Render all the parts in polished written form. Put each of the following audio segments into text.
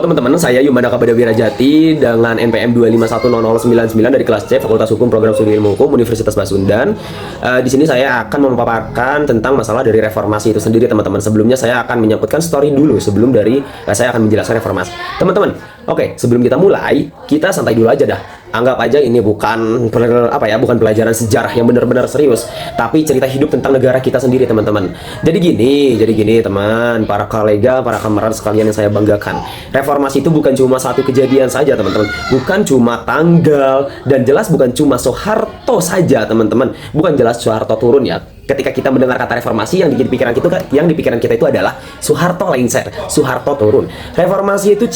teman-teman, saya Yumanda Kabada Wirajati dengan NPM 2510099 dari kelas C Fakultas Hukum Program Studi Ilmu Hukum Universitas Pasundan. Di sini saya akan memaparkan tentang masalah dari reformasi itu sendiri, teman-teman. Sebelumnya saya akan menyangkutkan story dulu sebelum dari saya akan menjelaskan reformasi. Teman-teman, oke, sebelum kita mulai, kita santai dulu aja dah. Anggap aja ini bukan bukan pelajaran sejarah yang benar-benar serius, tapi cerita hidup tentang negara kita sendiri, teman-teman. Jadi gini, teman, para kolega, para kamerad sekalian yang saya banggakan. Reformasi itu bukan cuma satu kejadian saja, teman-teman. Bukan cuma tanggal, dan jelas bukan cuma Soeharto saja, teman-teman. Bukan jelas Soeharto turun ya. Ketika kita mendengar kata reformasi, yang di pikiran kita itu adalah Soeharto lengser, Soeharto turun. Reformasi itu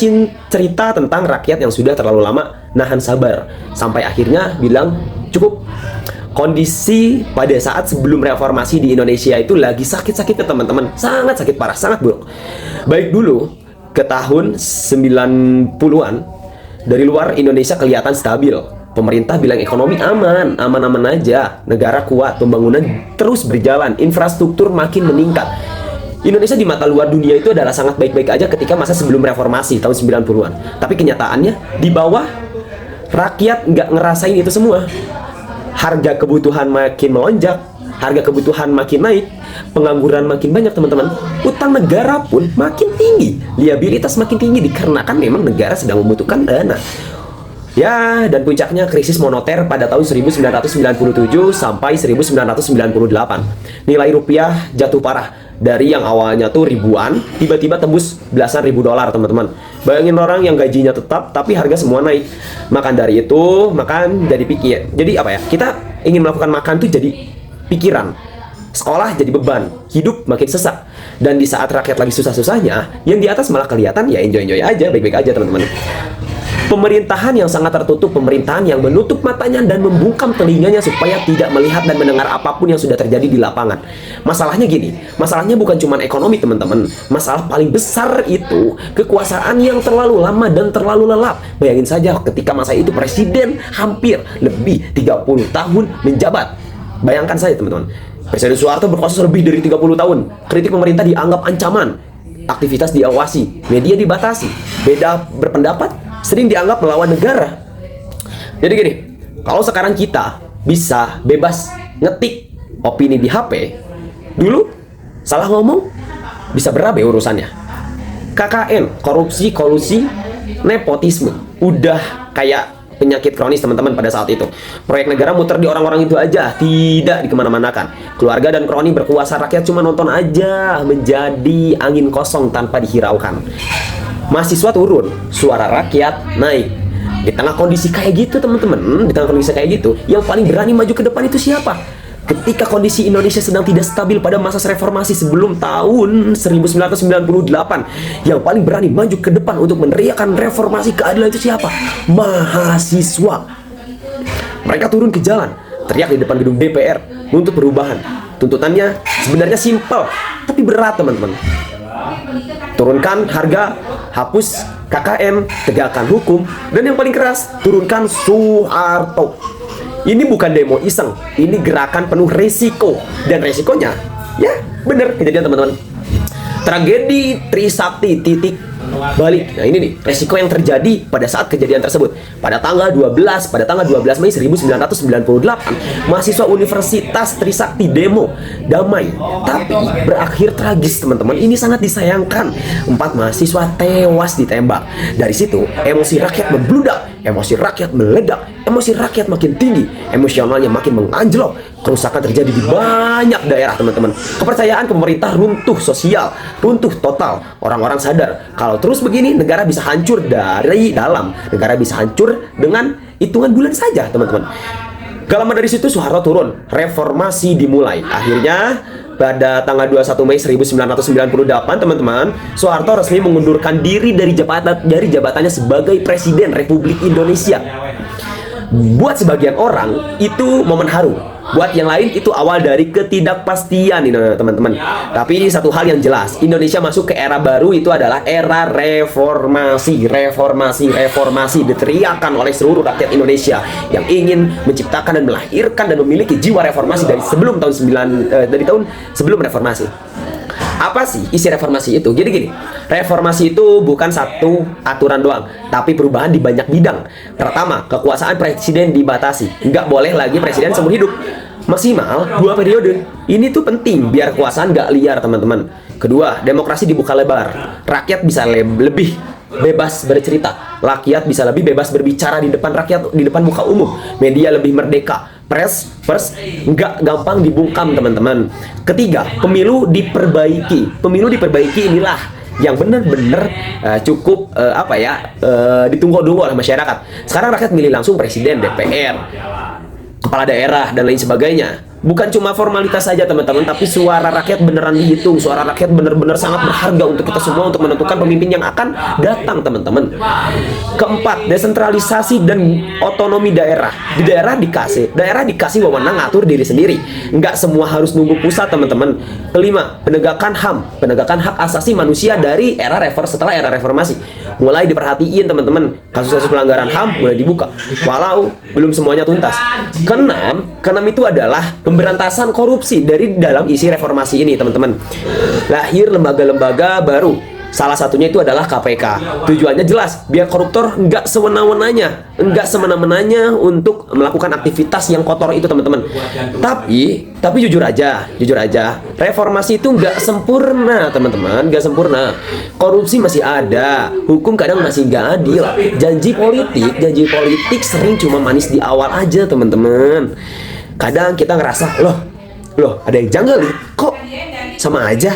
cerita tentang rakyat yang sudah terlalu lama nahan sabar sampai akhirnya bilang cukup. Kondisi pada saat sebelum reformasi di Indonesia itu lagi sakit-sakitnya, teman-teman. Sangat sakit parah, sangat buruk. Baik dulu ke tahun 90-an, dari luar Indonesia kelihatan stabil. Pemerintah bilang ekonomi aman-aman aja, negara kuat, pembangunan terus berjalan, infrastruktur makin meningkat. Indonesia di mata luar dunia itu adalah sangat baik-baik aja ketika masa sebelum reformasi tahun 90-an. Tapi kenyataannya di bawah, rakyat nggak ngerasain itu semua. Harga kebutuhan makin melonjak, harga kebutuhan makin naik, pengangguran makin banyak, teman-teman. Utang negara pun makin tinggi, liabilitas makin tinggi dikarenakan memang negara sedang membutuhkan dana. Ya, dan puncaknya krisis moneter pada tahun 1997 sampai 1998. Nilai rupiah jatuh parah. Dari yang awalnya tuh ribuan, tiba-tiba tembus belasan ribu dolar, teman-teman. Bayangin orang yang gajinya tetap, tapi harga semua naik. Makan dari itu, makan jadi pikir. Jadi kita ingin melakukan makan tuh jadi pikiran. Sekolah jadi beban, hidup makin sesak. Dan di saat rakyat lagi susah-susahnya, yang di atas malah kelihatan ya enjoy-enjoy aja, baik-baik aja, teman-teman. Pemerintahan yang sangat tertutup, pemerintahan yang menutup matanya dan membungkam telinganya supaya tidak melihat dan mendengar apapun yang sudah terjadi di lapangan. Masalahnya gini, masalahnya bukan cuma ekonomi, teman-teman. Masalah paling besar itu kekuasaan yang terlalu lama dan terlalu lelap. Bayangin saja ketika masa itu presiden hampir lebih 30 tahun menjabat. Bayangkan saja, teman-teman. Presiden Soeharto berkuasa lebih dari 30 tahun. Kritik pemerintah dianggap ancaman. Aktivitas diawasi, media dibatasi. Beda berpendapat sering dianggap melawan negara. Jadi gini, kalau sekarang kita bisa bebas ngetik opini di HP, dulu salah ngomong bisa berabe urusannya. KKN, korupsi, kolusi, nepotisme, udah kayak penyakit kronis, teman-teman. Pada saat itu proyek negara muter di orang-orang itu aja, tidak dikemana-manakan. Keluarga dan kroni berkuasa, rakyat cuma nonton aja, menjadi angin kosong tanpa dihiraukan. Mahasiswa turun, suara rakyat naik. Di tengah kondisi kayak gitu, teman-teman, di tengah kondisi kayak gitu, yang paling berani maju ke depan itu siapa? Ketika kondisi Indonesia sedang tidak stabil pada masa reformasi sebelum tahun 1998, yang paling berani maju ke depan untuk meneriakkan reformasi keadilan itu siapa? Mahasiswa. Mereka turun ke jalan, teriak di depan gedung DPR, nuntut perubahan. Tuntutannya sebenarnya simpel, tapi berat, teman-teman. Turunkan harga, hapus KKN, tegakkan hukum, dan yang paling keras, turunkan Soeharto. Ini bukan demo iseng, ini gerakan penuh resiko. Dan resikonya, ya bener kejadian, teman-teman. Tragedi Trisakti titik balik. Nah ini nih resiko yang terjadi pada saat kejadian tersebut. Pada tanggal 12 Mei 1998, mahasiswa Universitas Trisakti demo damai, tapi berakhir tragis, teman-teman. Ini sangat disayangkan. 4 mahasiswa tewas ditembak. Dari situ emosi rakyat membludak, emosi rakyat meledak, emosi rakyat makin tinggi, emosionalnya makin menganjlok. Kerusakan terjadi di banyak daerah, teman-teman. Kepercayaan ke pemerintah runtuh, sosial runtuh total. Orang-orang sadar kalau terus begini negara bisa hancur dari dalam. Negara bisa hancur dengan hitungan bulan saja, teman-teman. Gak lama dari situ Soeharto turun, reformasi dimulai. Akhirnya pada tanggal 21 Mei 1998, teman-teman, Soeharto resmi mengundurkan diri dari jabatannya sebagai Presiden Republik Indonesia. Buat sebagian orang itu momen haru, buat yang lain itu awal dari ketidakpastian, teman-teman. Tapi satu hal yang jelas, Indonesia masuk ke era baru, itu adalah era reformasi. Reformasi diteriakan oleh seluruh rakyat Indonesia yang ingin menciptakan dan melahirkan dan memiliki jiwa reformasi dari sebelum tahun sebelum reformasi. Apa sih isi reformasi itu? Jadi gini, reformasi itu bukan satu aturan doang, tapi perubahan di banyak bidang. Pertama, kekuasaan presiden dibatasi. Nggak boleh lagi presiden seumur hidup. Maksimal 2 periode. Ini tuh penting biar kekuasaan nggak liar, teman-teman. Kedua, demokrasi dibuka lebar. Rakyat bisa lebih bebas bercerita. Rakyat bisa lebih bebas berbicara di depan rakyat, di depan muka umum. Media lebih merdeka. Pers nggak gampang dibungkam, teman-teman. Ketiga, pemilu diperbaiki. Pemilu diperbaiki inilah yang benar-benar cukup ditunggu-tunggu oleh masyarakat. Sekarang rakyat milih langsung presiden, DPR, kepala daerah, dan lain sebagainya. Bukan cuma formalitas saja, teman-teman, tapi suara rakyat beneran dihitung. Suara rakyat bener-bener sangat berharga untuk kita semua untuk menentukan pemimpin yang akan datang, teman-teman. Keempat, desentralisasi dan otonomi daerah. Di daerah dikasih wewenang ngatur diri sendiri. Nggak semua harus nunggu pusat, teman-teman. Kelima, penegakan HAM, penegakan hak asasi manusia dari setelah era reformasi. Mulai diperhatiin, teman-teman. Kasus-kasus pelanggaran HAM mulai dibuka, walau belum semuanya tuntas. Keenam itu adalah pemberantasan korupsi dari dalam isi reformasi ini, teman-teman. Lahir lembaga-lembaga baru. Salah satunya itu adalah KPK. Tujuannya jelas, biar koruptor nggak semena-menanya untuk melakukan aktivitas yang kotor itu, teman-teman. Tapi jujur aja, reformasi itu nggak sempurna, teman-teman, nggak sempurna. Korupsi masih ada, hukum kadang masih nggak adil. Janji politik sering cuma manis di awal aja, teman-teman. Kadang kita ngerasa, loh ada yang janggal nih, kok sama aja.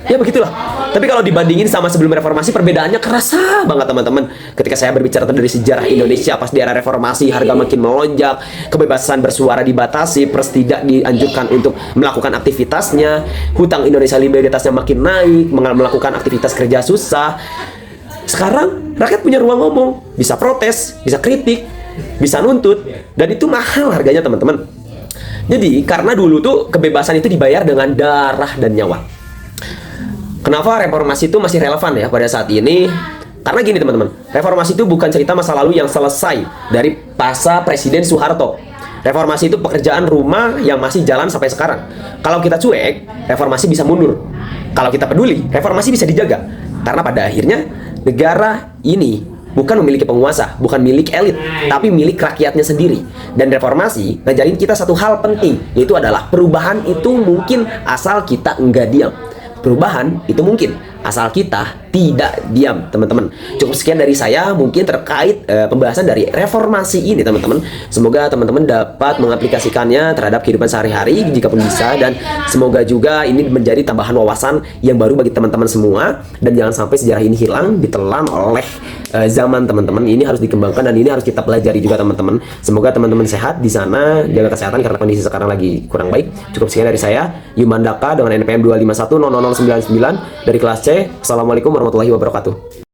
Ya begitulah. Tapi kalau dibandingin sama sebelum reformasi, perbedaannya kerasa banget, teman-teman. Ketika saya berbicara dari sejarah Indonesia pas di era reformasi, harga makin melonjak, kebebasan bersuara dibatasi, pers tidak dianjurkan untuk melakukan aktivitasnya, hutang Indonesia likuiditasnya makin naik, melakukan aktivitas kerja susah. Sekarang rakyat punya ruang ngomong, bisa protes, bisa kritik, bisa nuntut, dan itu mahal harganya, teman-teman. Jadi karena dulu tuh kebebasan itu dibayar dengan darah dan nyawa. Kenapa reformasi itu masih relevan ya pada saat ini? Karena gini, teman-teman, reformasi itu bukan cerita masa lalu yang selesai dari masa Presiden Soeharto. Reformasi itu pekerjaan rumah yang masih jalan sampai sekarang. Kalau kita cuek, reformasi bisa mundur. Kalau kita peduli, reformasi bisa dijaga. Karena pada akhirnya negara ini bukan memiliki penguasa, bukan milik elit, tapi milik rakyatnya sendiri. Dan reformasi ngajarin kita satu hal penting, yaitu adalah perubahan itu mungkin asal kita enggak diam. Perubahan itu mungkin asal kita tidak diam, teman-teman. Cukup sekian dari saya mungkin terkait pembahasan dari reformasi ini, teman-teman. Semoga teman-teman dapat mengaplikasikannya terhadap kehidupan sehari-hari jika pun bisa, dan semoga juga ini menjadi tambahan wawasan yang baru bagi teman-teman semua, dan jangan sampai sejarah ini hilang ditelan oleh zaman, teman-teman. Ini harus dikembangkan dan ini harus kita pelajari juga, teman-teman. Semoga teman-teman sehat di sana, jaga kesehatan karena kondisi sekarang lagi kurang baik. Cukup sekian dari saya, Yumandaka dengan NPM 2510099 dari kelas C. Assalamualaikum warahmatullahi wabarakatuh.